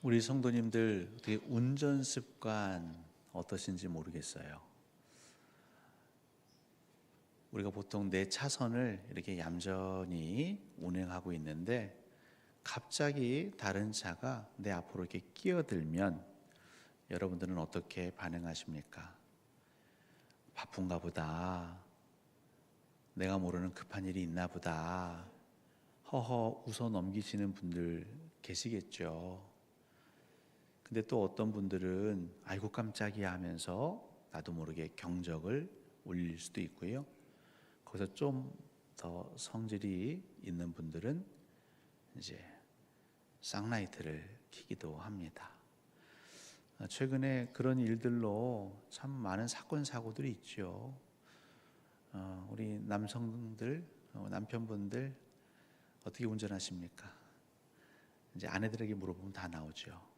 우리 성도님들 어떻게 운전 습관 어떠신지 모르겠어요. 우리가 보통 내 차선을 이렇게 얌전히 운행하고 있는데 갑자기 다른 차가 내 앞으로 이렇게 끼어들면 여러분들은 어떻게 반응하십니까? 바쁜가 보다. 내가 모르는 급한 일이 있나 보다. 허허 웃어 넘기시는 분들 계시겠죠. 근데 또 어떤 분들은 아이고 깜짝이야 하면서 나도 모르게 경적을 울릴 수도 있고요. 거기서 좀 더 성질이 있는 분들은 이제 쌍라이트를 켜기도 합니다. 최근에 그런 일들로 참 많은 사건 사고들이 있죠. 우리 남성들, 남편분들 어떻게 운전하십니까? 이제 아내들에게 물어보면 다 나오죠.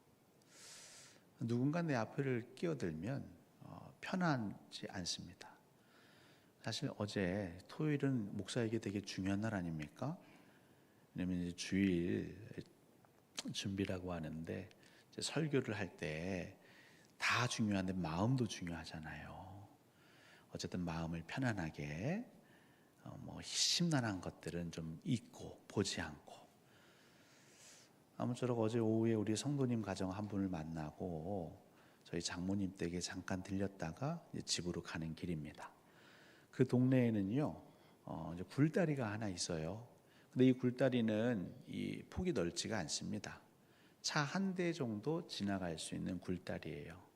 누군가 내 앞을 끼어들면 편하지 않습니다. 사실 어제 토요일은 목사에게 되게 중요한 날 아닙니까? 왜냐면 이제 주일 준비라고 하는데 이제 설교를 할 때 다 중요한데 마음도 중요하잖아요. 어쨌든 마음을 편안하게 뭐 심란한 것들은 좀 잊고 보지 않고 아무쪼록 어제 오후에 우리 성도님 가정 한 분을 만나고 저희 장모님 댁에 잠깐 들렸다가 이제 집으로 가는 길입니다. 그 동네에는요 이제 굴다리가 하나 있어요. 근데 이 굴다리는 이 폭이 넓지가 않습니다. 차 한 대 정도 지나갈 수 있는 굴다리예요.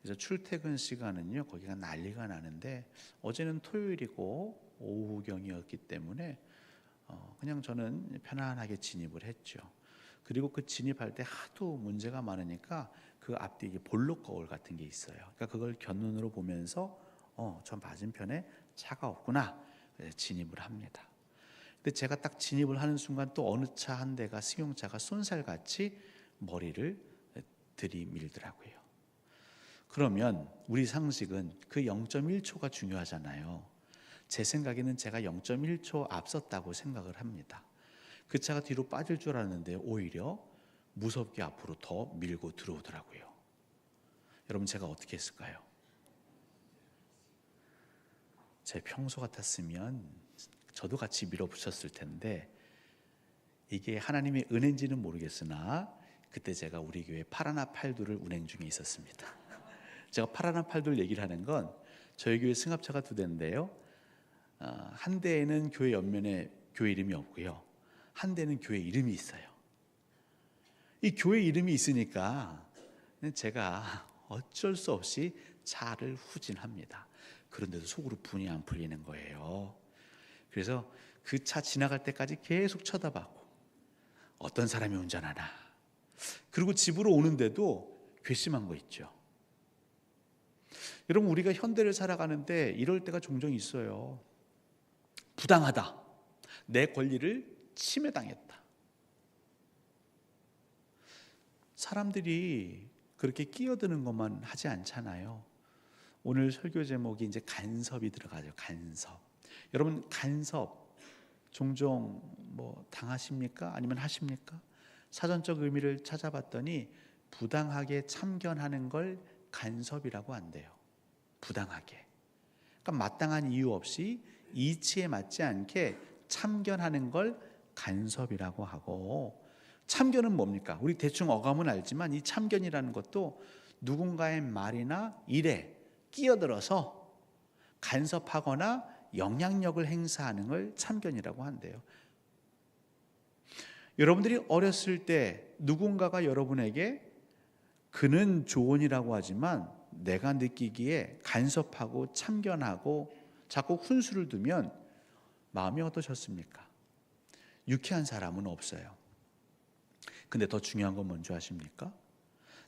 그래서 출퇴근 시간은요 거기가 난리가 나는데 어제는 토요일이고 오후경이었기 때문에 그냥 저는 편안하게 진입을 했죠. 그리고 그 진입할 때 하도 문제가 많으니까 그 앞뒤에 볼록 거울 같은 게 있어요. 그러니까 그걸 곁눈으로 보면서 저 맞은편에 차가 없구나. 그래서 진입을 합니다. 근데 제가 딱 진입을 하는 순간 또 어느 차 한 대가 승용차가 쏜살같이 머리를 들이밀더라고요. 그러면 우리 상식은 그 0.1초가 중요하잖아요. 제 생각에는 제가 0.1초 앞섰다고 생각을 합니다. 그 차가 뒤로 빠질 줄 알았는데 오히려 무섭게 앞으로 더 밀고 들어오더라고요. 여러분 제가 어떻게 했을까요? 제 평소 같았으면 저도 같이 밀어붙였을 텐데 이게 하나님의 은혜인지는 모르겠으나 그때 제가 우리 교회 파라나 팔도를 운행 중에 있었습니다. 제가 파라나 팔도를 얘기를 하는 건 저희 교회 승합차가 두 대인데요. 한 대에는 교회 옆면에 교회 이름이 없고요. 한 대는 교회 이름이 있어요. 이 교회 이름이 있으니까 제가 어쩔 수 없이 차를 후진합니다. 그런데도 속으로 분이 안 풀리는 거예요. 그래서 그 차 지나갈 때까지 계속 쳐다봤고 어떤 사람이 운전하나. 그리고 집으로 오는데도 괘씸한 거 있죠. 여러분 우리가 현대를 살아가는데 이럴 때가 종종 있어요. 부당하다. 내 권리를 침해당했다. 사람들이 그렇게 끼어드는 것만 하지 않잖아요. 오늘 설교 제목이 이제 간섭이 들어가죠. 간섭. 여러분 간섭 종종 뭐 당하십니까? 아니면 하십니까? 사전적 의미를 찾아봤더니 부당하게 참견하는 걸 간섭이라고 한대요. 부당하게. 그러니까 마땅한 이유 없이 이치에 맞지 않게 참견하는 걸 간섭이라고 하고, 참견은 뭡니까? 우리 대충 어감은 알지만 이 참견이라는 것도 누군가의 말이나 일에 끼어들어서 간섭하거나 영향력을 행사하는 걸 참견이라고 한대요. 여러분들이 어렸을 때 누군가가 여러분에게 그는 조언이라고 하지만 내가 느끼기에 간섭하고 참견하고 자꾸 훈수를 두면 마음이 어떠셨습니까? 유쾌한 사람은 없어요. 근데 더 중요한 건 뭔지 아십니까?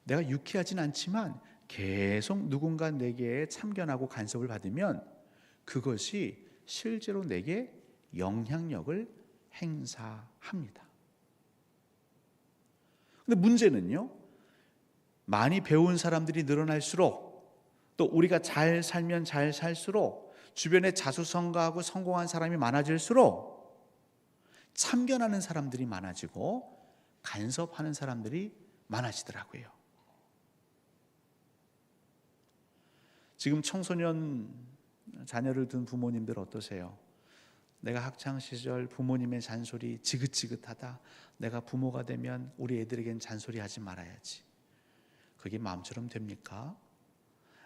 내가 유쾌하진 않지만 계속 누군가 내게 참견하고 간섭을 받으면 그것이 실제로 내게 영향력을 행사합니다. 근데 문제는요, 많이 배운 사람들이 늘어날수록 또 우리가 잘 살면 잘 살수록 주변에 자수성가하고 성공한 사람이 많아질수록 참견하는 사람들이 많아지고 간섭하는 사람들이 많아지더라고요. 지금 청소년 자녀를 둔 부모님들 어떠세요? 내가 학창시절 부모님의 잔소리 지긋지긋하다. 내가 부모가 되면 우리 애들에겐 잔소리하지 말아야지. 그게 마음처럼 됩니까?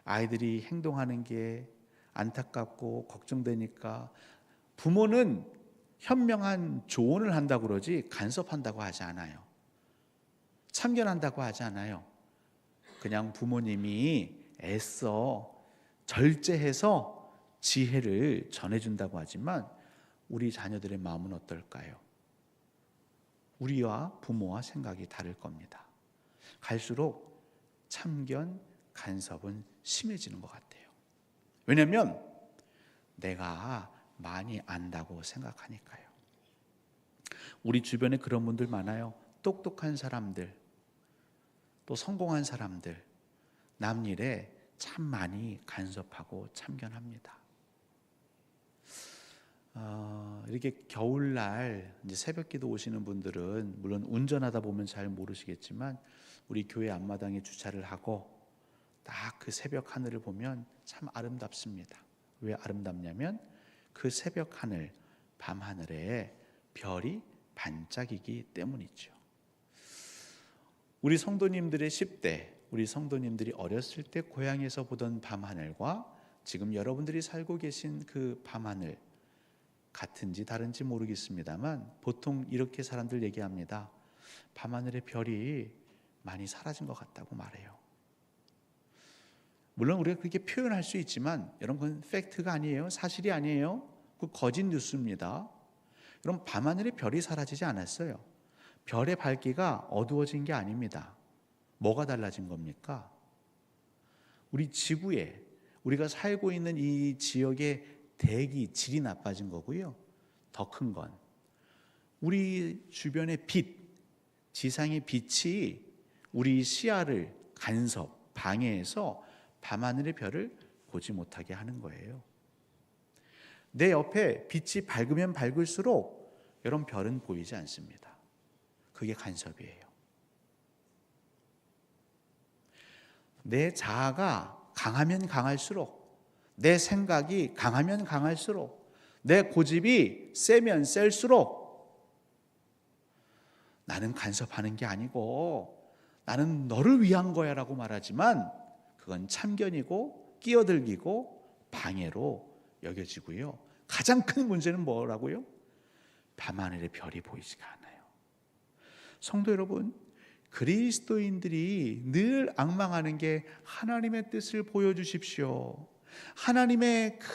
아이들이 행동하는 게 안타깝고 걱정되니까 부모는 현명한 조언을 한다고 그러지 간섭한다고 하지 않아요. 참견한다고 하지 않아요. 그냥 부모님이 애써 절제해서 지혜를 전해준다고 하지만 우리 자녀들의 마음은 어떨까요? 우리와 부모와 생각이 다를 겁니다. 갈수록 참견, 간섭은 심해지는 것 같아요. 왜냐하면 내가 많이 안다고 생각하니까요. 우리 주변에 그런 분들 많아요. 똑똑한 사람들, 또 성공한 사람들, 남 일에 참 많이 간섭하고 참견합니다. 이렇게 겨울날 이제 새벽기도 오시는 분들은 물론 운전하다 보면 잘 모르시겠지만 우리 교회 앞마당에 주차를 하고 딱 그 새벽 하늘을 보면 참 아름답습니다. 왜 아름답냐면 그 새벽 하늘, 밤 하늘에 별이 반짝이기 때문이죠. 우리 성도님들의 10대, 우리 성도님들이 어렸을 때 고향에서 보던 밤하늘과 지금 여러분들이 살고 계신 그 밤하늘 같은지 다른지 모르겠습니다만 보통 이렇게 사람들 얘기합니다. 밤하늘의 별이 많이 사라진 것 같다고 말해요. 물론 우리가 그렇게 표현할 수 있지만 여러분 그건 팩트가 아니에요. 사실이 아니에요. 그 거짓 뉴스입니다. 여러분 밤하늘의 별이 사라지지 않았어요. 별의 밝기가 어두워진 게 아닙니다. 뭐가 달라진 겁니까? 우리 지구에 우리가 살고 있는 이 지역의 대기 질이 나빠진 거고요. 더 큰 건 우리 주변의 빛, 지상의 빛이 우리 시야를 간섭, 방해해서 밤하늘의 별을 보지 못하게 하는 거예요. 내 옆에 빛이 밝으면 밝을수록 여러분 별은 보이지 않습니다. 그게 간섭이에요. 내 자아가 강하면 강할수록, 내 생각이 강하면 강할수록, 내 고집이 세면 셀수록 나는 간섭하는 게 아니고 나는 너를 위한 거야 라고 말하지만 그건 참견이고 끼어들기고 방해로 여겨지고요. 가장 큰 문제는 뭐라고요? 밤하늘의 별이 보이지가 않아요. 성도 여러분, 그리스도인들이 늘 앙망하는 게 하나님의 뜻을 보여주십시오. 하나님의 그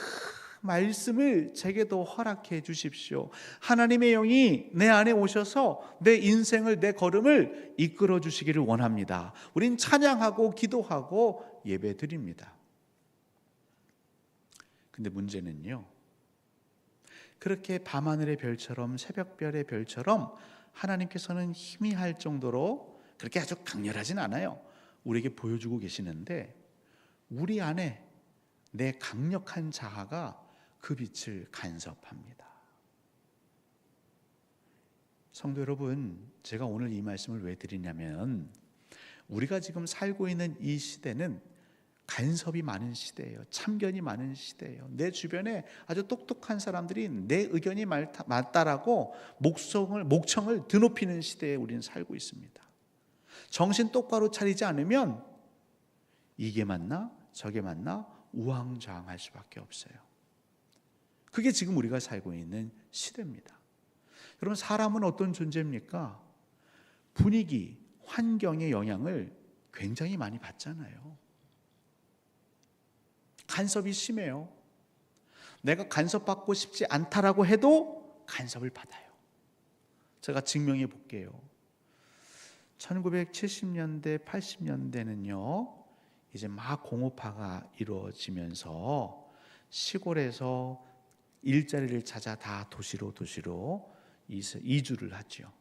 말씀을 제게도 허락해 주십시오. 하나님의 영이 내 안에 오셔서 내 인생을, 내 걸음을 이끌어 주시기를 원합니다. 우린 찬양하고 기도하고 예배 드립니다. 근데 문제는요, 그렇게 밤하늘의 별처럼 새벽별의 별처럼 하나님께서는 희미할 정도로 그렇게 아주 강렬하진 않아요. 우리에게 보여주고 계시는데 우리 안에 내 강력한 자아가 그 빛을 간섭합니다. 성도 여러분, 제가 오늘 이 말씀을 왜 드리냐면 우리가 지금 살고 있는 이 시대는 간섭이 많은 시대예요. 참견이 많은 시대예요. 내 주변에 아주 똑똑한 사람들이 내 의견이 맞다라고 목청을 드높이는 시대에 우리는 살고 있습니다. 정신 똑바로 차리지 않으면 이게 맞나 저게 맞나 우왕좌왕할 수밖에 없어요. 그게 지금 우리가 살고 있는 시대입니다. 여러분, 사람은 어떤 존재입니까? 분위기, 환경의 영향을 굉장히 많이 받잖아요. 간섭이 심해요. 내가 간섭받고 싶지 않다라고 해도 간섭을 받아요. 제가 증명해 볼게요. 1970년대, 80년대는요, 이제 막 공업화가 이루어지면서 시골에서 일자리를 찾아 다 도시로 이주를 하죠.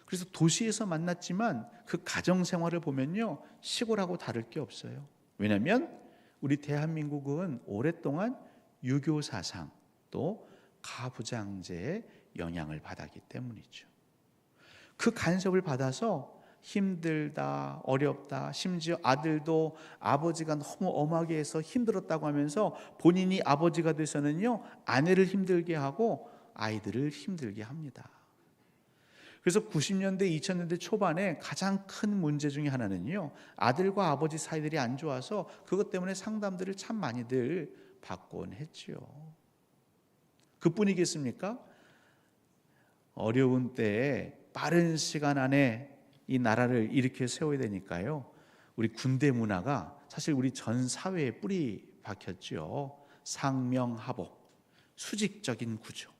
그래서 도시에서 만났지만 그 가정생활을 보면요, 시골하고 다를 게 없어요. 왜냐하면 우리 대한민국은 오랫동안 유교 사상 또 가부장제의 영향을 받았기 때문이죠. 그 간섭을 받아서 힘들다, 어렵다, 심지어 아들도 아버지가 너무 엄하게 해서 힘들었다고 하면서 본인이 아버지가 돼서는요, 아내를 힘들게 하고 아이들을 힘들게 합니다. 그래서 90년대, 2000년대 초반에 가장 큰 문제 중에 하나는요, 아들과 아버지 사이들이 안 좋아서 그것 때문에 상담들을 참 많이들 받곤 했지요. 그뿐이겠습니까? 어려운 때에 빠른 시간 안에 이 나라를 일으켜 세워야 되니까요, 우리 군대 문화가 사실 우리 전 사회에 뿌리 박혔죠. 상명하복, 수직적인 구조.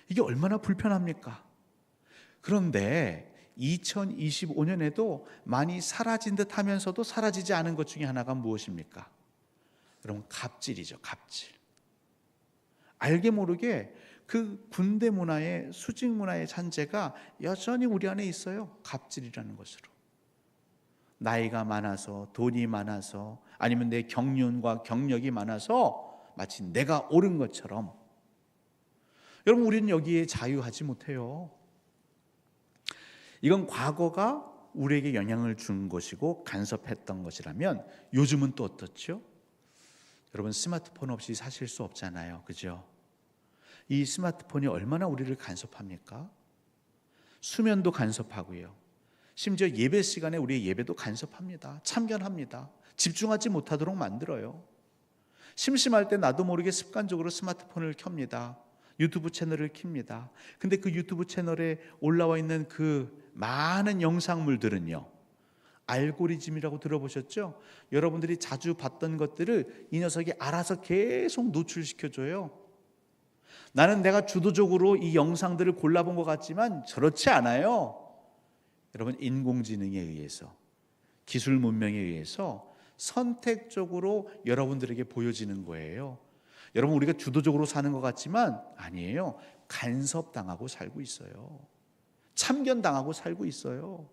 이게 얼마나 불편합니까? 그런데 2025년에도 많이 사라진 듯 하면서도 사라지지 않은 것 중에 하나가 무엇입니까? 여러분, 갑질이죠. 갑질. 알게 모르게 그 군대 문화의, 수직 문화의 잔재가 여전히 우리 안에 있어요. 갑질이라는 것으로. 나이가 많아서, 돈이 많아서, 아니면 내 경륜과 경력이 많아서 마치 내가 옳은 것처럼. 여러분, 우리는 여기에 자유하지 못해요. 이건 과거가 우리에게 영향을 준 것이고 간섭했던 것이라면 요즘은 또 어떻죠? 여러분, 스마트폰 없이 사실 수 없잖아요. 그죠? 이 스마트폰이 얼마나 우리를 간섭합니까? 수면도 간섭하고요. 심지어 예배 시간에 우리의 예배도 간섭합니다. 참견합니다. 집중하지 못하도록 만들어요. 심심할 때 나도 모르게 습관적으로 스마트폰을 켭니다. 유튜브 채널을 켭니다. 근데 그 유튜브 채널에 올라와 있는 그 많은 영상물들은요, 알고리즘이라고 들어보셨죠? 여러분들이 자주 봤던 것들을 이 녀석이 알아서 계속 노출시켜줘요. 나는 내가 주도적으로 이 영상들을 골라본 것 같지만 저렇지 않아요. 여러분, 인공지능에 의해서, 기술 문명에 의해서 선택적으로 여러분들에게 보여지는 거예요. 여러분, 우리가 주도적으로 사는 것 같지만 아니에요. 간섭당하고 살고 있어요. 참견당하고 살고 있어요.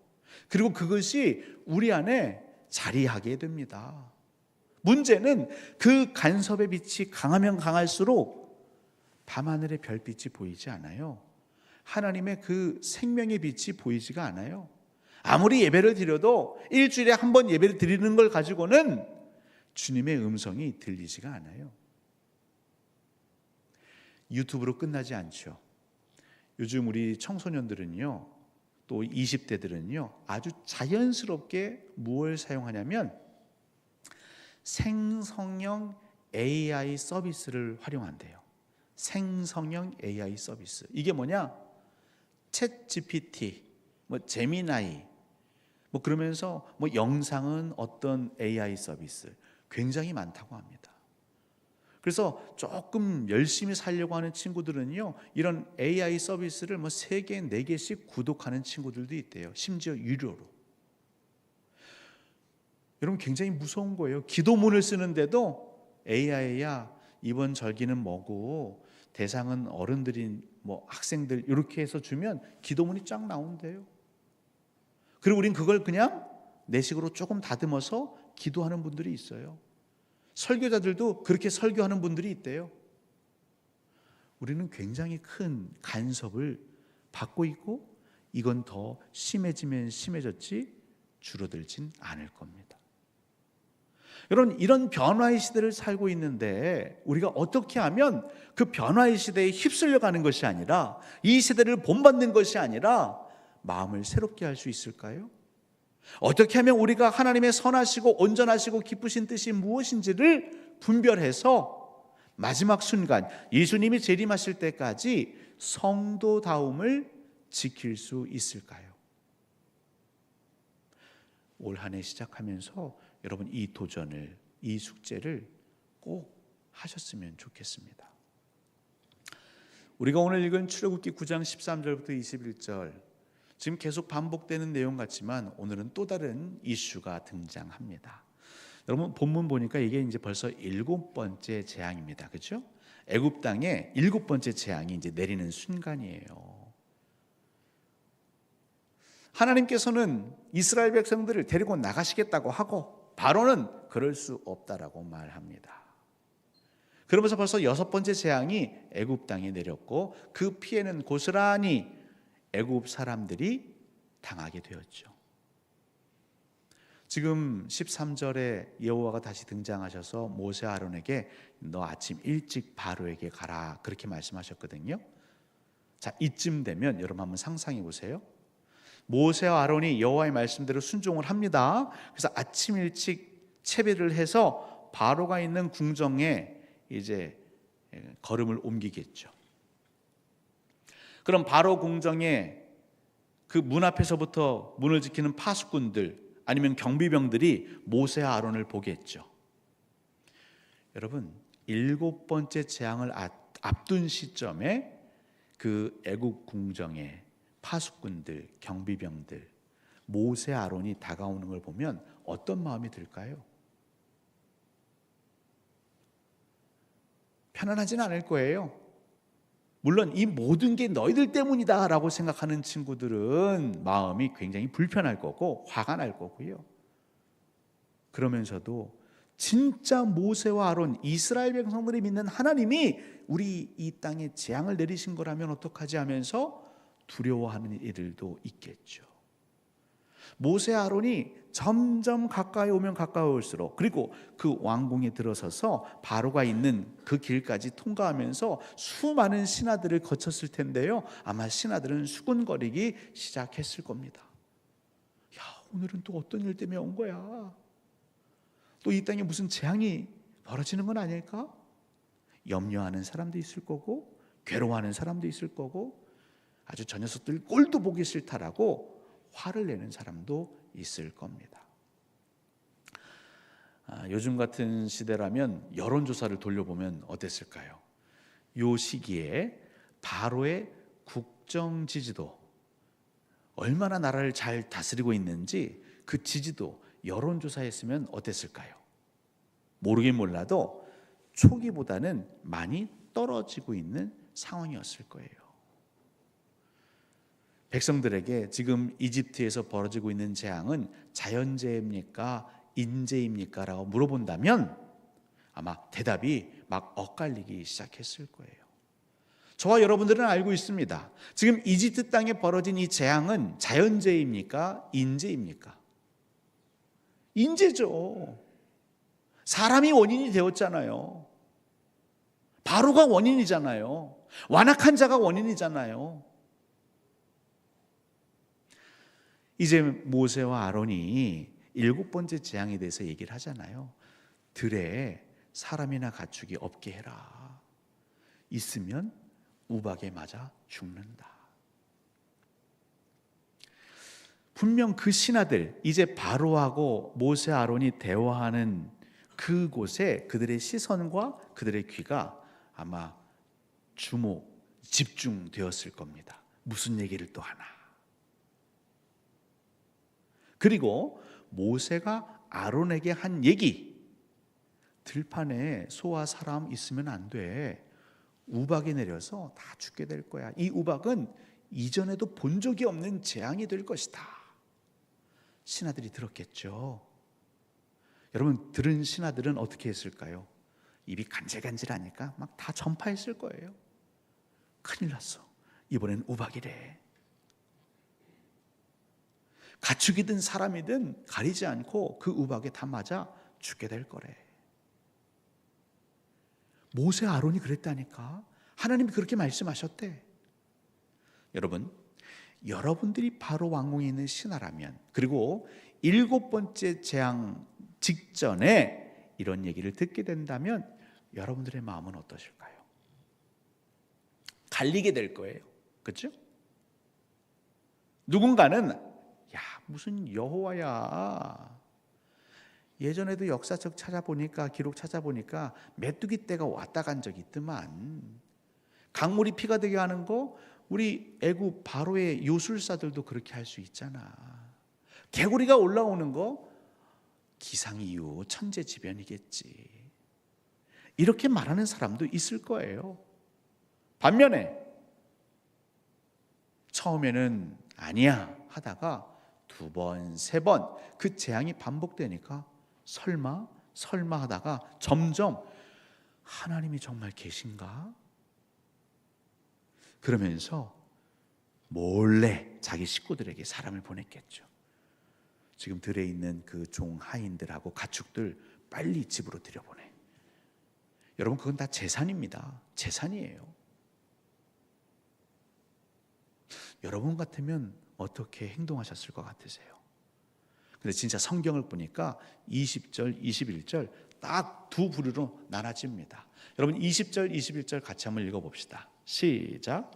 그리고 그것이 우리 안에 자리하게 됩니다. 문제는 그 간섭의 빛이 강하면 강할수록 밤하늘의 별빛이 보이지 않아요. 하나님의 그 생명의 빛이 보이지가 않아요. 아무리 예배를 드려도 일주일에 한 번 예배를 드리는 걸 가지고는 주님의 음성이 들리지가 않아요. 유튜브로 끝나지 않죠. 요즘 우리 청소년들은요, 또 20대들은요, 아주 자연스럽게 무엇을 사용하냐면 생성형 AI 서비스를 활용한대요. 생성형 AI 서비스. 이게 뭐냐? 챗 GPT, 제미나이, 그러면서 영상은 어떤 AI 서비스 굉장히 많다고 합니다. 그래서 조금 열심히 살려고 하는 친구들은요, 이런 AI 서비스를 3개, 4개씩 구독하는 친구들도 있대요. 심지어 유료로. 여러분, 굉장히 무서운 거예요. 기도문을 쓰는데도 AI야, 이번 절기는 뭐고 대상은 어른들인 학생들, 이렇게 해서 주면 기도문이 쫙 나온대요. 그리고 우린 그걸 그냥 내 식으로 조금 다듬어서 기도하는 분들이 있어요. 설교자들도 그렇게 설교하는 분들이 있대요. 우리는 굉장히 큰 간섭을 받고 있고, 이건 더 심해지면 심해졌지 줄어들진 않을 겁니다. 여러분, 이런 변화의 시대를 살고 있는데 우리가 어떻게 하면 그 변화의 시대에 휩쓸려 가는 것이 아니라, 이 시대를 본받는 것이 아니라 마음을 새롭게 할 수 있을까요? 어떻게 하면 우리가 하나님의 선하시고 온전하시고 기쁘신 뜻이 무엇인지를 분별해서 마지막 순간 예수님이 재림하실 때까지 성도다움을 지킬 수 있을까요? 올 한 해 시작하면서 여러분, 이 도전을, 이 숙제를 꼭 하셨으면 좋겠습니다. 우리가 오늘 읽은 출애굽기 9장 13절부터 21절, 지금 계속 반복되는 내용 같지만 오늘은 또 다른 이슈가 등장합니다. 여러분, 본문 보니까 이게 이제 벌써 7번째 재앙입니다. 그렇죠? 애굽 땅에 7번째 재앙이 이제 내리는 순간이에요. 하나님께서는 이스라엘 백성들을 데리고 나가시겠다고 하고 바로는 그럴 수 없다라고 말합니다. 그러면서 벌써 6번째 재앙이 애굽 땅에 내렸고, 그 피해는 고스란히 애굽 사람들이 당하게 되었죠. 지금 13절에 여호와가 다시 등장하셔서 모세 아론에게 너 아침 일찍 바로에게 가라 그렇게 말씀하셨거든요. 자, 이쯤 되면 여러분 한번 상상해 보세요. 모세와 아론이 여호와의 말씀대로 순종을 합니다. 그래서 아침 일찍 채비를 해서 바로가 있는 궁정에 이제 걸음을 옮기겠죠. 그럼 바로 궁정에 그 문 앞에서부터 문을 지키는 파수꾼들 아니면 경비병들이 모세와 아론을 보겠죠. 여러분, 7번째 재앙을 앞둔 시점에 그 애국 궁정에 파수꾼들, 경비병들, 모세 아론이 다가오는 걸 보면 어떤 마음이 들까요? 편안하진 않을 거예요. 물론 이 모든 게 너희들 때문이다 라고 생각하는 친구들은 마음이 굉장히 불편할 거고 화가 날 거고요. 그러면서도 진짜 모세와 아론, 이스라엘 백성들이 믿는 하나님이 우리 이 땅에 재앙을 내리신 거라면 어떡하지 하면서 두려워하는 이들도 있겠죠. 모세 아론이 점점 가까이 오면 가까이 올수록, 그리고 그 왕궁에 들어서서 바로가 있는 그 길까지 통과하면서 수많은 신하들을 거쳤을 텐데요, 아마 신하들은 수군거리기 시작했을 겁니다. 야, 오늘은 또 어떤 일 때문에 온 거야? 또 이 땅에 무슨 재앙이 벌어지는 건 아닐까? 염려하는 사람도 있을 거고, 괴로워하는 사람도 있을 거고, 아주 저 녀석들 꼴도 보기 싫다라고 화를 내는 사람도 있을 겁니다. 요즘 같은 시대라면 여론조사를 돌려보면 어땠을까요? 이 시기에 바로의 국정 지지도, 얼마나 나라를 잘 다스리고 있는지 그 지지도 여론조사했으면 어땠을까요? 모르긴 몰라도 초기보다는 많이 떨어지고 있는 상황이었을 거예요. 백성들에게 지금 이집트에서 벌어지고 있는 재앙은 자연재해입니까? 인재입니까? 라고 물어본다면 아마 대답이 막 엇갈리기 시작했을 거예요. 저와 여러분들은 알고 있습니다. 지금 이집트 땅에 벌어진 이 재앙은 자연재해입니까? 인재입니까? 인재죠. 사람이 원인이 되었잖아요. 바로가 원인이잖아요. 완악한 자가 원인이잖아요. 이제 모세와 아론이 7번째 재앙에 대해서 얘기를 하잖아요. 들에 사람이나 가축이 없게 해라. 있으면 우박에 맞아 죽는다. 분명 그 신하들, 이제 바로하고 모세 아론이 대화하는 그곳에 그들의 시선과 그들의 귀가 아마 집중되었을 겁니다. 무슨 얘기를 또 하나. 그리고 모세가 아론에게 한 얘기, 들판에 소와 사람 있으면 안 돼. 우박이 내려서 다 죽게 될 거야. 이 우박은 이전에도 본 적이 없는 재앙이 될 것이다. 신하들이 들었겠죠. 여러분, 들은 신하들은 어떻게 했을까요? 입이 간질간질하니까 막 다 전파했을 거예요. 큰일 났어. 이번엔 우박이래. 가축이든 사람이든 가리지 않고 그 우박에 다 맞아 죽게 될 거래. 모세 아론이 그랬다니까. 하나님이 그렇게 말씀하셨대. 여러분, 여러분들이 바로 왕궁에 있는 신하라면, 그리고 7번째 재앙 직전에 이런 얘기를 듣게 된다면 여러분들의 마음은 어떠실까요? 갈리게 될 거예요. 그렇죠? 누군가는 야, 무슨 여호와야. 예전에도 역사책 찾아보니까, 기록 찾아보니까 메뚜기 떼가 왔다 간 적이 있더만. 강물이 피가 되게 하는 거 우리 애굽 바로의 요술사들도 그렇게 할 수 있잖아. 개구리가 올라오는 거 기상이유 천재지변이겠지. 이렇게 말하는 사람도 있을 거예요. 반면에 처음에는 아니야 하다가 2번, 3번 그 재앙이 반복되니까 설마 하다가 점점 하나님이 정말 계신가? 그러면서 몰래 자기 식구들에게 사람을 보냈겠죠. 지금 들에 있는 그 종 하인들하고 가축들 빨리 집으로 들여보내. 여러분, 그건 다 재산입니다. 재산이에요. 여러분 같으면 어떻게 행동하셨을 것 같으세요? 근데 진짜 성경을 보니까 20절, 21절 딱 두 부류로 나눠집니다. 여러분 20절, 21절 같이 한번 읽어봅시다. 시작.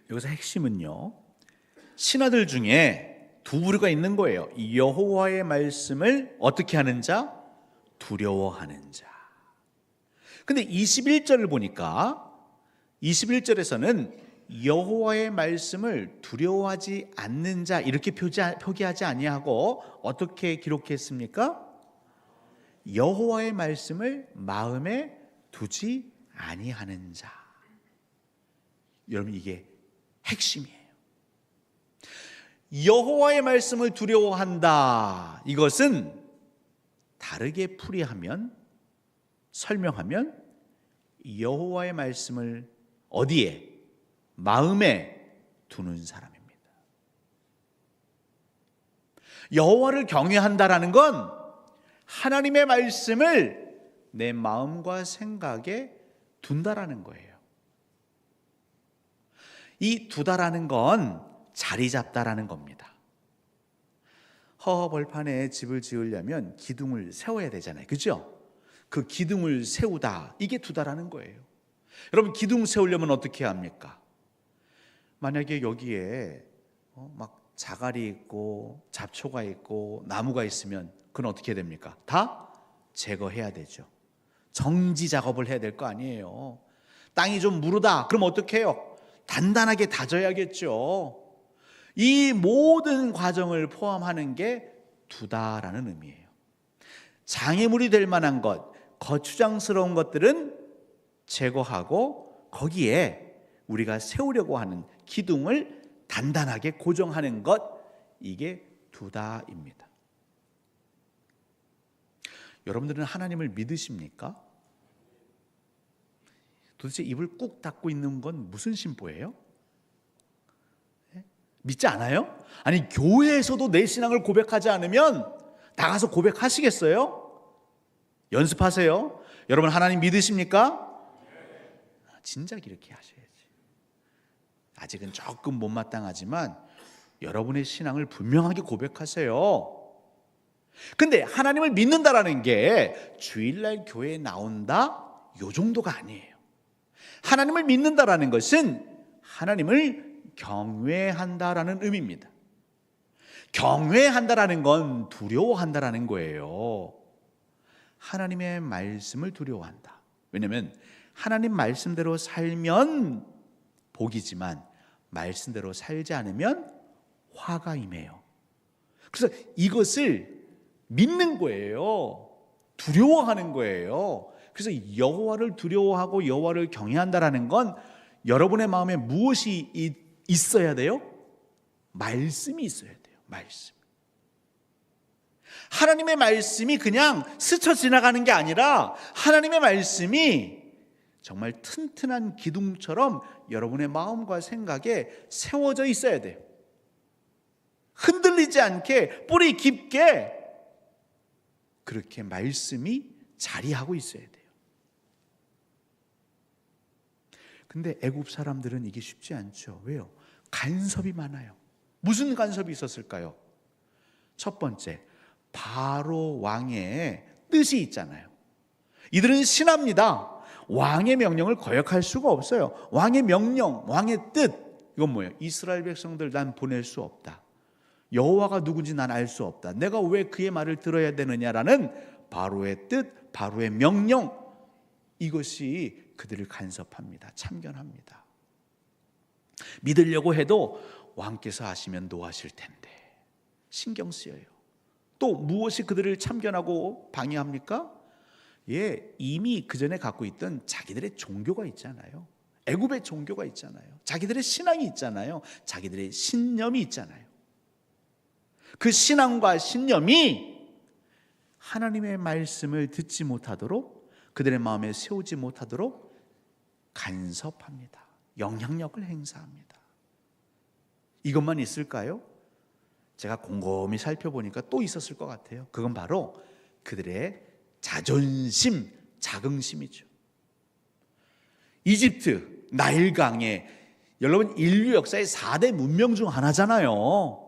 여기서 핵심은요, 신하들 중에 두 부류가 있는 거예요. 여호와의 말씀을 어떻게 하는 자? 두려워하는 자. 근데 21절을 보니까 21절에서는 여호와의 말씀을 두려워하지 않는 자 이렇게 표기하지 아니하고 어떻게 기록했습니까? 여호와의 말씀을 마음에 두지 아니하는 자. 여러분, 이게 핵심이에요. 여호와의 말씀을 두려워한다. 이것은 다르게 풀이하면, 설명하면 여호와의 말씀을 어디에? 마음에 두는 사람입니다. 여호와를 경외한다라는 건 하나님의 말씀을 내 마음과 생각에 둔다라는 거예요. 이 두다라는 건 자리 잡다라는 겁니다. 허허벌판에 집을 지으려면 기둥을 세워야 되잖아요. 그죠? 그 기둥을 세우다, 이게 두다라는 거예요. 여러분, 기둥 세우려면 어떻게 합니까? 만약에 여기에 막 자갈이 있고 잡초가 있고 나무가 있으면 그건 어떻게 됩니까? 다 제거해야 되죠. 정지 작업을 해야 될 거 아니에요. 땅이 좀 무르다, 그럼 어떻게 해요? 단단하게 다져야겠죠. 이 모든 과정을 포함하는 게 두다라는 의미예요. 장애물이 될 만한 것, 거추장스러운 것들은 제거하고 거기에 우리가 세우려고 하는 기둥을 단단하게 고정하는 것, 이게 두다입니다. 여러분들은 하나님을 믿으십니까? 도대체 입을 꾹 닫고 있는 건 무슨 심보예요? 믿지 않아요? 아니, 교회에서도 내 신앙을 고백하지 않으면 나가서 고백하시겠어요? 연습하세요. 여러분, 하나님 믿으십니까? 진작 이렇게 하셔야지. 아직은 조금 못마땅하지만 여러분의 신앙을 분명하게 고백하세요. 근데 하나님을 믿는다라는 게 주일날 교회에 나온다, 요 정도가 아니에요. 하나님을 믿는다라는 것은 하나님을 경외한다라는 의미입니다. 경외한다라는 건 두려워한다라는 거예요. 하나님의 말씀을 두려워한다. 왜냐하면 하나님 말씀대로 살면 복이지만 말씀대로 살지 않으면 화가 임해요. 그래서 이것을 믿는 거예요. 두려워하는 거예요. 그래서 여호와를 두려워하고 여호와를 경외한다라는 건 여러분의 마음에 무엇이 있어야 돼요? 말씀이 있어야 돼요. 말씀. 하나님의 말씀이 그냥 스쳐 지나가는 게 아니라 하나님의 말씀이 정말 튼튼한 기둥처럼 여러분의 마음과 생각에 세워져 있어야 돼요. 흔들리지 않게 뿌리 깊게 그렇게 말씀이 자리하고 있어야 돼요. 근데 애굽 사람들은 이게 쉽지 않죠. 왜요? 간섭이 많아요. 무슨 간섭이 있었을까요? 첫 번째, 바로 왕의 뜻이 있잖아요. 이들은 신합니다. 왕의 명령을 거역할 수가 없어요. 왕의 명령, 왕의 뜻, 이건 뭐예요? 이스라엘 백성들 난 보낼 수 없다. 여호와가 누군지 난 알 수 없다. 내가 왜 그의 말을 들어야 되느냐라는 바로의 뜻, 바로의 명령, 이것이 그들을 간섭합니다. 참견합니다. 믿으려고 해도 왕께서 하시면 노하실 텐데 신경 쓰여요. 또 무엇이 그들을 참견하고 방해합니까? 이미 그 전에 갖고 있던 자기들의 종교가 있잖아요. 애굽의 종교가 있잖아요. 자기들의 신앙이 있잖아요. 자기들의 신념이 있잖아요. 그 신앙과 신념이 하나님의 말씀을 듣지 못하도록, 그들의 마음에 세우지 못하도록 간섭합니다. 영향력을 행사합니다. 이것만 있을까요? 제가 곰곰이 살펴보니까 또 있었을 것 같아요. 그건 바로 그들의 자존심, 자긍심이죠. 이집트, 나일강에, 여러분 인류 역사의 4대 문명 중 하나잖아요.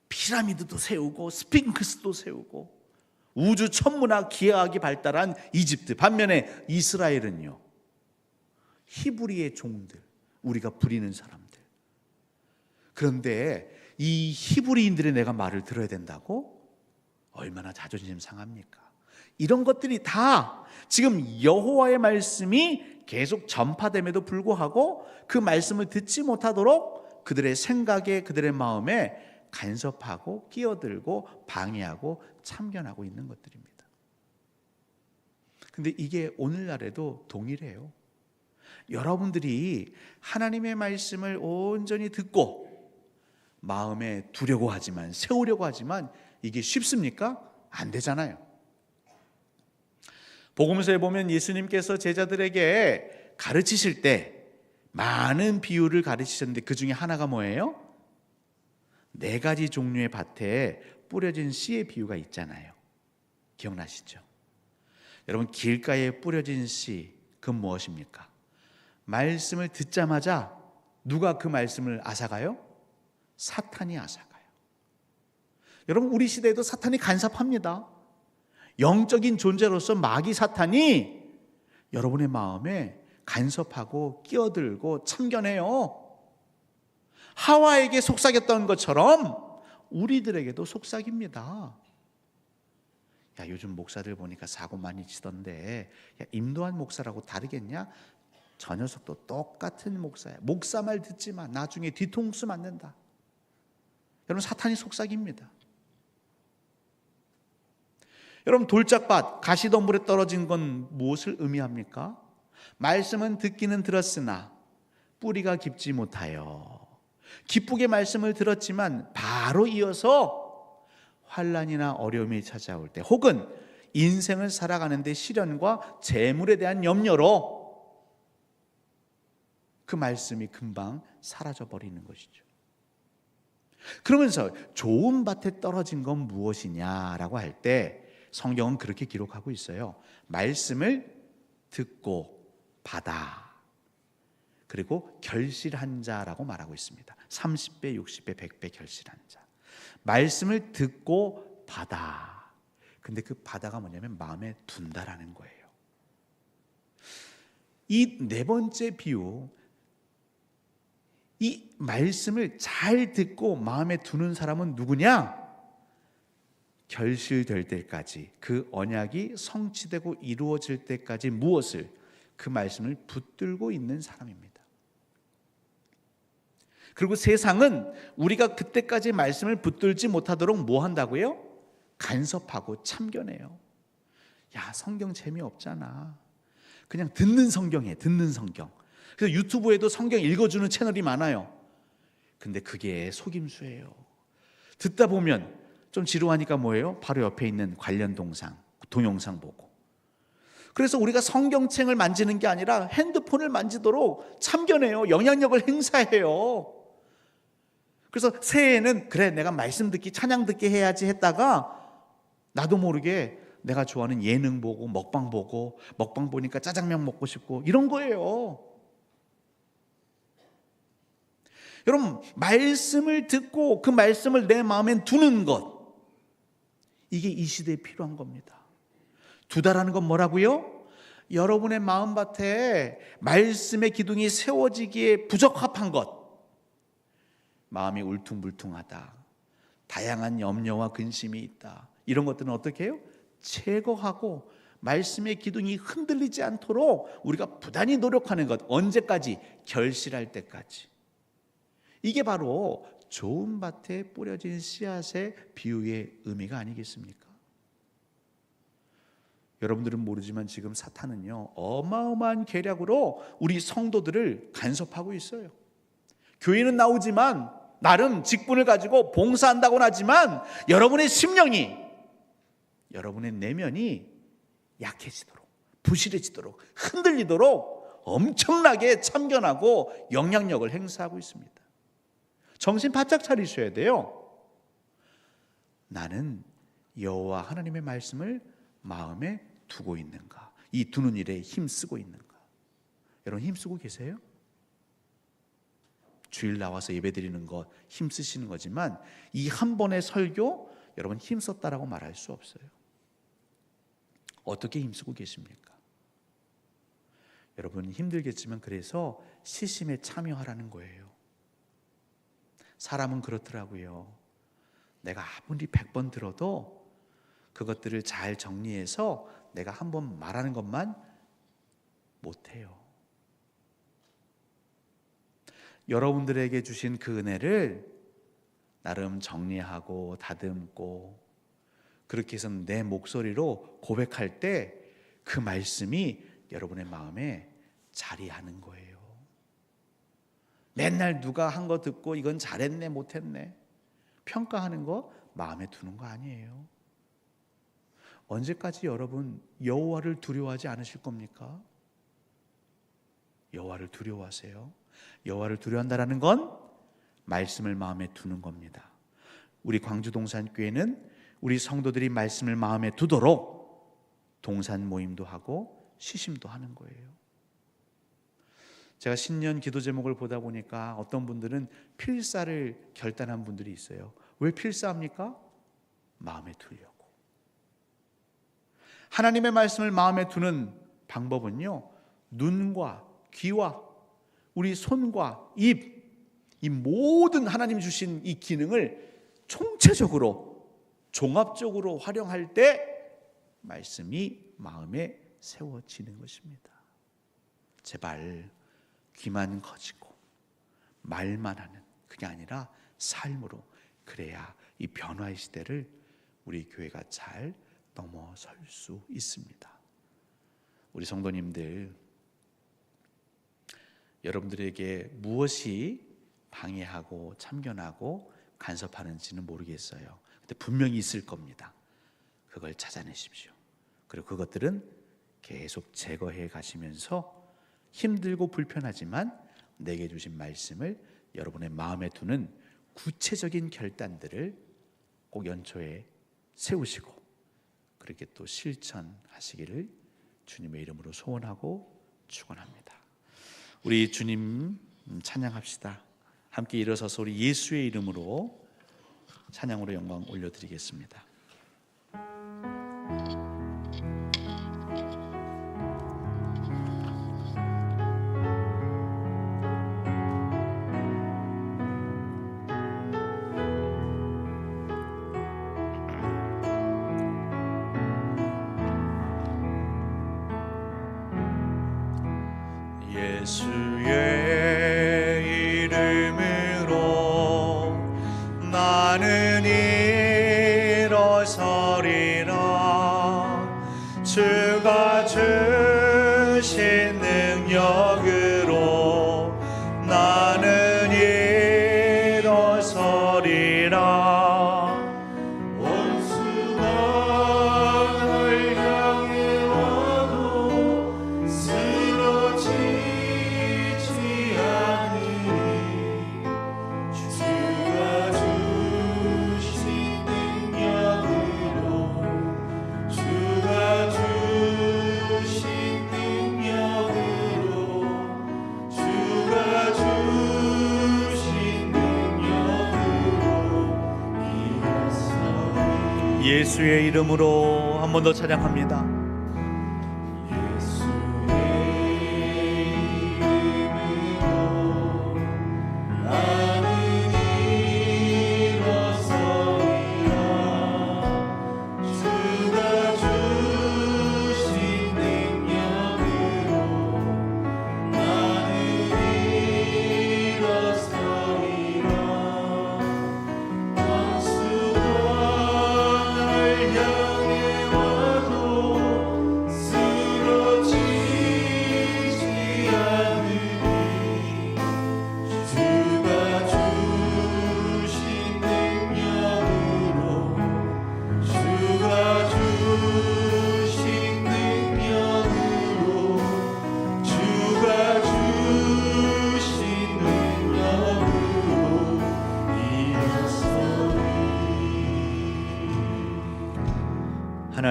피라미드도 세우고 스핑크스도 세우고 우주 천문학 기하학이 발달한 이집트, 반면에 이스라엘은요, 히브리의 종들, 우리가 부리는 사람들. 그런데 이 히브리인들의 내가 말을 들어야 된다고? 얼마나 자존심 상합니까? 이런 것들이 다 지금 여호와의 말씀이 계속 전파됨에도 불구하고 그 말씀을 듣지 못하도록 그들의 생각에, 그들의 마음에 간섭하고 끼어들고 방해하고 참견하고 있는 것들입니다. 근데 이게 오늘날에도 동일해요. 여러분들이 하나님의 말씀을 온전히 듣고 마음에 두려고 하지만, 세우려고 하지만 이게 쉽습니까? 안 되잖아요. 복음서에 보면 예수님께서 제자들에게 가르치실 때 많은 비유를 가르치셨는데 그 중에 하나가 뭐예요? 4가지 종류의 밭에 뿌려진 씨의 비유가 있잖아요. 기억나시죠? 여러분, 길가에 뿌려진 씨, 그건 무엇입니까? 말씀을 듣자마자 누가 그 말씀을 앗아가요? 사탄이 앗아가요. 여러분, 우리 시대에도 사탄이 간섭합니다. 영적인 존재로서 마귀 사탄이 여러분의 마음에 간섭하고 끼어들고 참견해요. 하와에게 속삭였던 것처럼 우리들에게도 속삭입니다. 야, 요즘 목사들 보니까 사고 많이 치던데, 야, 임도환 목사라고 다르겠냐? 저 녀석도 똑같은 목사야. 목사 말 듣지 마. 나중에 뒤통수 맞는다. 여러분, 사탄이 속삭입니다. 여러분, 돌짝밭, 가시덤불에 떨어진 건 무엇을 의미합니까? 말씀은 듣기는 들었으나 뿌리가 깊지 못하여, 기쁘게 말씀을 들었지만 바로 이어서 환난이나 어려움이 찾아올 때, 혹은 인생을 살아가는데 시련과 재물에 대한 염려로 그 말씀이 금방 사라져 버리는 것이죠. 그러면서 좋은 밭에 떨어진 건 무엇이냐라고 할 때 성경은 그렇게 기록하고 있어요. 말씀을 듣고 받아, 그리고 결실한 자라고 말하고 있습니다. 30배, 60배, 100배 결실한 자. 말씀을 듣고 받아. 근데 그 받아가 뭐냐면 마음에 둔다라는 거예요. 이 4번째 비유, 이 말씀을 잘 듣고 마음에 두는 사람은 누구냐? 결실될 때까지, 그 언약이 성취되고 이루어질 때까지 무엇을? 그 말씀을 붙들고 있는 사람입니다. 그리고 세상은 우리가 그때까지 말씀을 붙들지 못하도록 뭐 한다고요? 간섭하고 참견해요. 야, 성경 재미없잖아. 그냥 듣는 성경해, 듣는 성경. 그래서 유튜브에도 성경 읽어주는 채널이 많아요. 근데 그게 속임수예요. 듣다 보면 좀 지루하니까 뭐예요? 바로 옆에 있는 관련 동영상 보고. 그래서 우리가 성경책을 만지는 게 아니라 핸드폰을 만지도록 참견해요. 영향력을 행사해요. 그래서 새해에는 그래, 내가 말씀 듣기, 찬양 듣기 해야지 했다가 나도 모르게 내가 좋아하는 예능 보고 먹방 보니까 짜장면 먹고 싶고 이런 거예요. 여러분, 말씀을 듣고 그 말씀을 내 마음에 두는 것, 이게 이 시대에 필요한 겁니다. 두다라는 건 뭐라고요? 여러분의 마음밭에 말씀의 기둥이 세워지기에 부적합한 것, 마음이 울퉁불퉁하다, 다양한 염려와 근심이 있다, 이런 것들은 어떻게 해요? 제거하고 말씀의 기둥이 흔들리지 않도록 우리가 부단히 노력하는 것. 언제까지? 결실할 때까지. 이게 바로 좋은 밭에 뿌려진 씨앗의 비유의 의미가 아니겠습니까? 여러분들은 모르지만 지금 사탄은요, 어마어마한 계략으로 우리 성도들을 간섭하고 있어요. 교회는 나오지만 나름 직분을 가지고 봉사한다고는 하지만 여러분의 심령이, 여러분의 내면이 약해지도록, 부실해지도록, 흔들리도록 엄청나게 참견하고 영향력을 행사하고 있습니다. 정신 바짝 차리셔야 돼요. 나는 여호와 하나님의 말씀을 마음에 두고 있는가? 이 두는 일에 힘쓰고 있는가? 여러분 힘쓰고 계세요? 주일 나와서 예배드리는 것 힘쓰시는 거지만 이 한 번의 설교 여러분 힘썼다라고 말할 수 없어요. 어떻게 힘쓰고 계십니까? 여러분 힘들겠지만 그래서 시심에 참여하라는 거예요. 사람은 그렇더라고요. 내가 아무리 100번 들어도 그것들을 잘 정리해서 내가 한번 말하는 것만 못해요. 여러분들에게 주신 그 은혜를 나름 정리하고 다듬고 그렇게 해서 내 목소리로 고백할 때 그 말씀이 여러분의 마음에 자리하는 거예요. 맨날 누가 한 거 듣고 이건 잘했네 못했네 평가하는 거 마음에 두는 거 아니에요. 언제까지 여러분 여호와를 두려워하지 않으실 겁니까? 여호와를 두려워하세요. 여호와를 두려워한다는 건 말씀을 마음에 두는 겁니다. 우리 광주동산교회는 우리 성도들이 말씀을 마음에 두도록 동산 모임도 하고 시심도 하는 거예요. 제가 신년 기도 제목을 보다 보니까 어떤 분들은 필사를 결단한 분들이 있어요. 왜 필사합니까? 마음에 두려고. 하나님의 말씀을 마음에 두는 방법은요, 눈과 귀와 우리 손과 입, 이 모든 하나님 주신 이 기능을 총체적으로 종합적으로 활용할 때 말씀이 마음에 세워지는 것입니다. 제발 귀만 커지고 말만 하는 그게 아니라 삶으로, 그래야 이 변화의 시대를 우리 교회가 잘 넘어설 수 있습니다. 우리 성도님들, 여러분들에게 무엇이 방해하고 참견하고 간섭하는지는 모르겠어요. 근데 분명히 있을 겁니다. 그걸 찾아내십시오. 그리고 그것들은 계속 제거해 가시면서 힘들고 불편하지만 내게 주신 말씀을 여러분의 마음에 두는 구체적인 결단들을 꼭 연초에 세우시고 그렇게 또 실천하시기를 주님의 이름으로 소원하고 축원합니다. 우리 주님 찬양합시다. 함께 일어서서 우리 예수의 이름으로 찬양으로 영광 올려드리겠습니다. 예수의 이름으로 나는 일어서리라. 주가 주신 능력으로 나는 일어서리라. 예수의 이름으로 한 번 더 찬양합니다. 주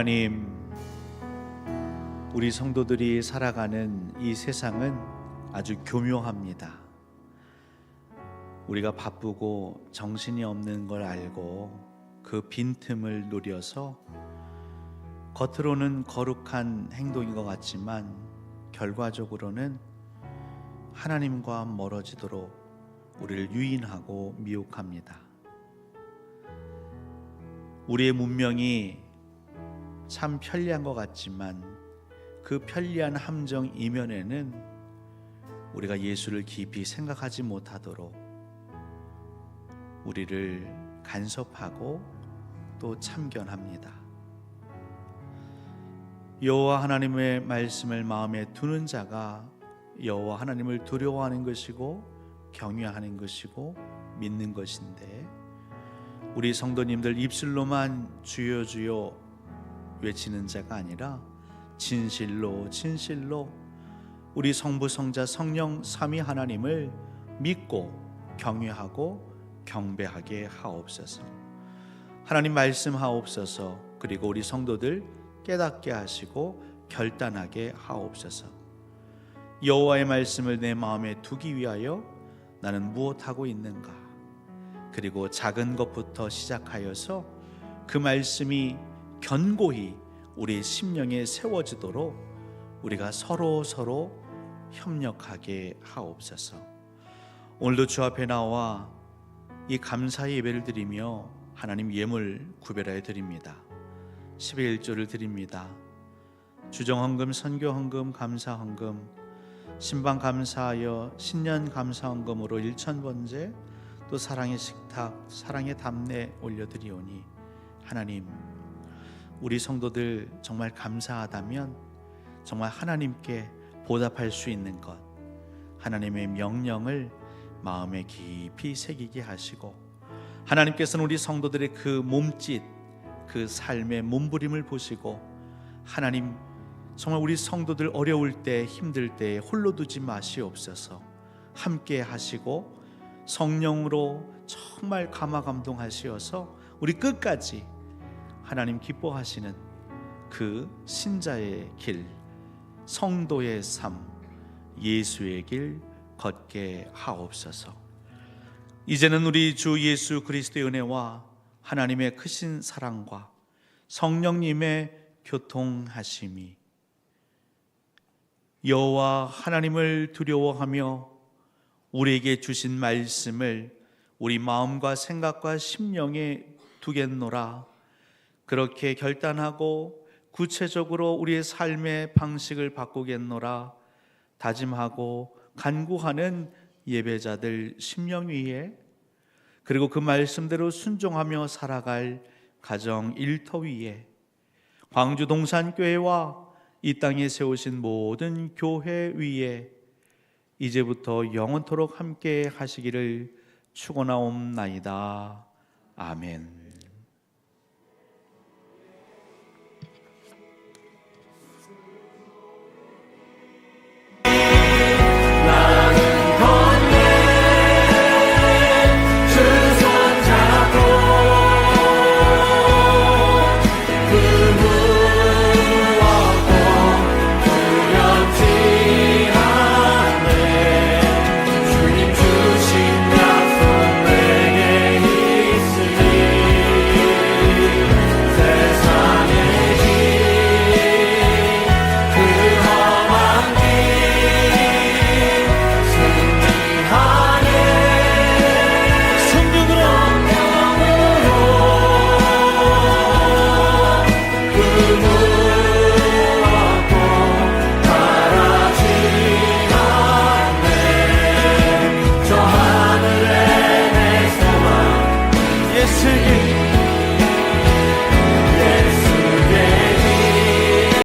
하나님, 우리 성도들이 살아가는 이 세상은 아주 교묘합니다. 우리가 바쁘고 정신이 없는 걸 알고 그 빈틈을 노려서 겉으로는 거룩한 행동인 것 같지만 결과적으로는 하나님과 멀어지도록 우리를 유인하고 미혹합니다. 우리의 문명이 참 편리한 것 같지만 그 편리한 함정 이면에는 우리가 예수를 깊이 생각하지 못하도록 우리를 간섭하고 또 참견합니다. 여호와 하나님의 말씀을 마음에 두는 자가 여호와 하나님을 두려워하는 것이고 경외하는 것이고 믿는 것인데, 우리 성도님들 입술로만 주여 주여 외치는 자가 아니라 진실로 진실로 우리 성부 성자 성령 삼위 하나님을 믿고 경외하고 경배하게 하옵소서. 하나님 말씀하옵소서. 그리고 우리 성도들 깨닫게 하시고 결단하게 하옵소서. 여호와의 말씀을 내 마음에 두기 위하여 나는 무엇하고 있는가? 그리고 작은 것부터 시작하여서 그 말씀이 견고히 우리 심령에 세워지도록 우리가 서로 협력하게 하옵소서. 오늘도 주 앞에 나와 이 감사의 예배를 드리며 하나님 예물 구별하여 드립니다. 11조를 드립니다. 주정헌금, 선교헌금, 감사헌금, 신방 감사하여 신년 감사헌금으로 1,000번째, 또 사랑의 식탁, 사랑의 담내 올려드리오니 하나님, 우리 성도들 정말 감사하다면 정말 하나님께 보답할 수 있는 것, 하나님의 명령을 마음에 깊이 새기게 하시고, 하나님께서는 우리 성도들의 그 몸짓, 그 삶의 몸부림을 보시고, 하나님 정말 우리 성도들 어려울 때 힘들 때 홀로 두지 마시옵소서. 함께 하시고 성령으로 정말 감화감동하시어서 우리 끝까지 하나님 기뻐하시는 그 신자의 길, 성도의 삶, 예수의 길 걷게 하옵소서. 이제는 우리 주 예수 그리스도의 은혜와 하나님의 크신 사랑과 성령님의 교통하심이, 여호와 하나님을 두려워하며 우리에게 주신 말씀을 우리 마음과 생각과 심령에 두겠노라, 그렇게 결단하고 구체적으로 우리의 삶의 방식을 바꾸겠노라 다짐하고 간구하는 예배자들 심령 위에, 그리고 그 말씀대로 순종하며 살아갈 가정 일터 위에, 광주 동산교회와 이 땅에 세우신 모든 교회 위에 이제부터 영원토록 함께 하시기를 축원하옵나이다. 아멘.